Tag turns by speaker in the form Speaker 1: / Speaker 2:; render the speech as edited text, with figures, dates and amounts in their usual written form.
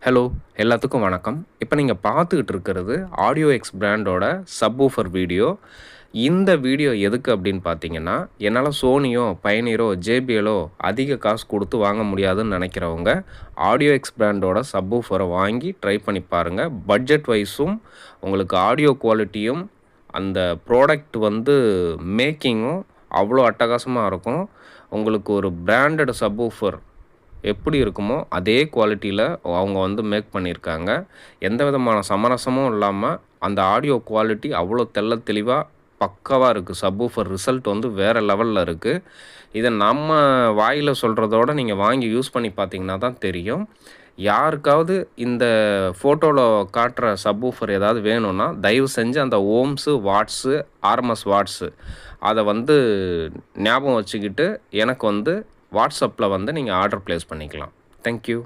Speaker 1: Hello எல்லாத்துக்கும் வணக்கம். இப்போ நீங்கள் பார்த்துக்கிட்டு இருக்கிறது ஆடியோ எக்ஸ் பிராண்டோட சப்வூஃபர் வீடியோ. இந்த வீடியோ எதுக்கு அப்படின்னு பார்த்தீங்கன்னா, என்னால் சோனியோ பயனீரோ ஜேபிஎலோ அதிக காசு கொடுத்து வாங்க முடியாதுன்னு நினைக்கிறவங்க ஆடியோ எக்ஸ் பிராண்டோட சப்வூஃபரை வாங்கி ட்ரை பண்ணி பாருங்கள். பட்ஜெட் வைஸும் உங்களுக்கு ஆடியோ குவாலிட்டியும் அந்த ப்ராடக்ட் மேக்கிங்கும் அவ்வளோ அட்டகாசமாக இருக்கும். உங்களுக்கு ஒரு பிராண்டட் சப்வூஃபர் எப்படி இருக்குமோ அதே குவாலிட்டியில் அவங்க மேக் பண்ணியிருக்காங்க. எந்த விதமான சமரசமும் இல்லாமல் அந்த ஆடியோ குவாலிட்டி அவ்வளோ தெளிவாக பக்காவாக இருக்குது. சப்வூஃபர் ரிசல்ட் வேறு லெவலில் இருக்குது. இதை நம்ம வாயில் சொல்கிறதோட நீங்கள் வாங்கி யூஸ் பண்ணி பார்த்தீங்கன்னா தான் தெரியும். யாருக்காவது இந்த ஃபோட்டோவில் காட்டுற சப்வூஃபர் ஏதாவது வேணும்னா தயவு செஞ்சு அந்த ஓம்ஸு வாட்ஸு ஆர்எம்எஸ் வாட்ஸு அதை ஞாபகம் வச்சுக்கிட்டு எனக்கு வாட்ஸ்அப்பில் நீங்கள் ஆர்டர் ப்ளேஸ் பண்ணிக்கலாம். தேங்க்யூ.